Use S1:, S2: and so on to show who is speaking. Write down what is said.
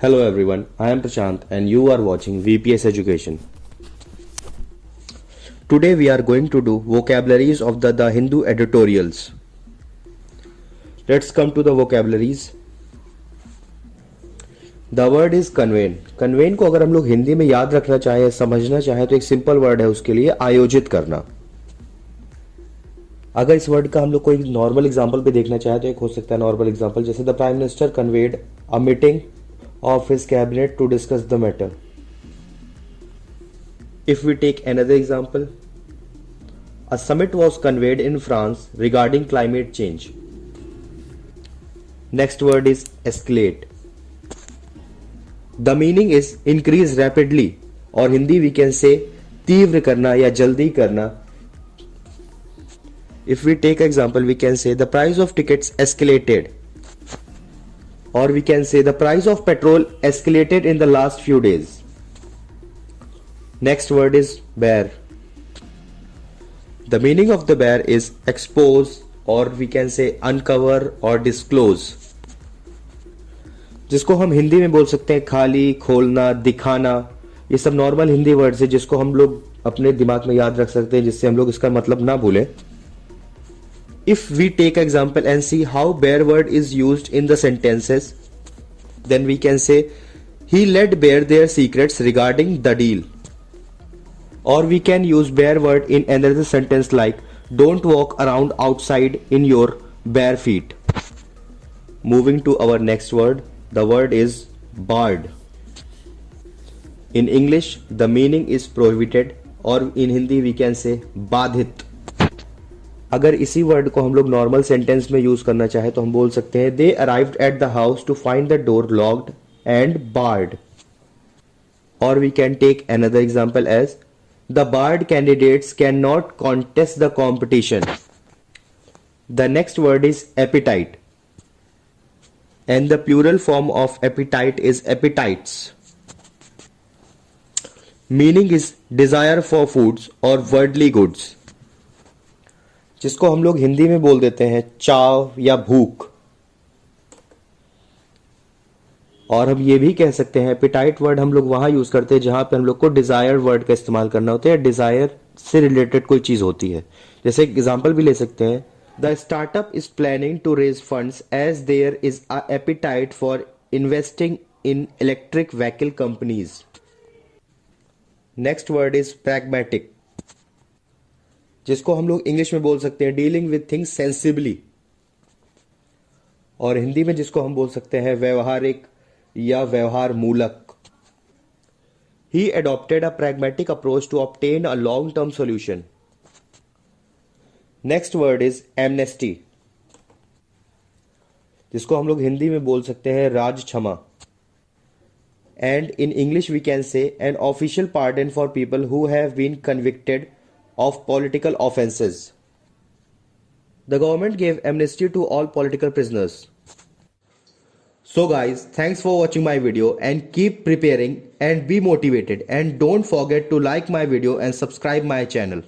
S1: Hello everyone, I am Prashant and you are watching VPS Education. Today we are going to do vocabularies of the Hindu editorials. Let's come to the vocabularies. The word is convene. Convene को अगर हम लोग हिंदी में याद रखना चाहें, समझना चाहें तो एक सिंपल वर्ड है उसके लिए आयोजित करना. अगर इस वर्ड का हम लोग कोई नॉर्मल एग्जांपल पे देखना चाहे तो एक हो सकता है नॉर्मल एग्जांपल, जैसे the prime minister conveyed a meeting of his cabinet to discuss the matter. If we take another example, a summit was convened in France regarding climate change. Next word is escalate. The meaning is increase rapidly, और Hindi we can say तीव्र करना या जल्दी करना. If we take example, we can say the price of tickets escalated. Or we can say the price of petrol escalated in the last few days. Next word is bare. The meaning of the bare is expose, or we can say uncover or disclose. जिसको हम हिंदी में बोल सकते हैं खाली, खोलना, दिखाना. ये सब नॉर्मल हिंदी वर्ड्स है जिसको हम लोग अपने दिमाग में याद रख सकते हैं, जिससे हम लोग इसका मतलब ना भूलें. If we take example and see how bare word is used in the sentences, then we can say he let bare their secrets regarding the deal. Or we can use bare word in another sentence like don't walk around outside in your bare feet. Moving to our next word, the word is barred. In English, the meaning is prohibited, or in Hindi we can say बाधित. अगर इसी word को हम लोग normal sentence में use करना चाहे तो हम बोल सकते हैं they arrived at the house to find the door locked and barred. और we can take another example as the barred candidates can not contest the competition. The next word is appetite and the plural form of appetite is appetites. Meaning is desire for foods और worldly goods, जिसको हम लोग हिंदी में बोल देते हैं चाव या भूख. और हम ये भी कह सकते हैं एपिटाइट वर्ड हम लोग वहां यूज करते हैं जहां पे हम लोग को डिजायर वर्ड का इस्तेमाल करना होता है, डिजायर से रिलेटेड कोई चीज होती है. जैसे एग्जांपल भी ले सकते हैं the startup is planning to raise funds as there is a appetite for investing in electric vehicle companies. Next word is pragmatic, जिसको हम लोग इंग्लिश में बोल सकते हैं डीलिंग विथ थिंग्स सेंसिबली, और हिंदी में जिसको हम बोल सकते हैं व्यवहारिक या व्यवहार मूलक. He adopted a pragmatic approach to obtain a long term solution. Next word is amnesty, जिसको हम लोग हिंदी में बोल सकते हैं राज क्षमा. And in English we can say an official pardon for people who have been convicted of political offenses. The government gave amnesty to all political prisoners. So guys, thanks for watching my video and keep preparing and be motivated, and don't forget to like my video and subscribe my channel.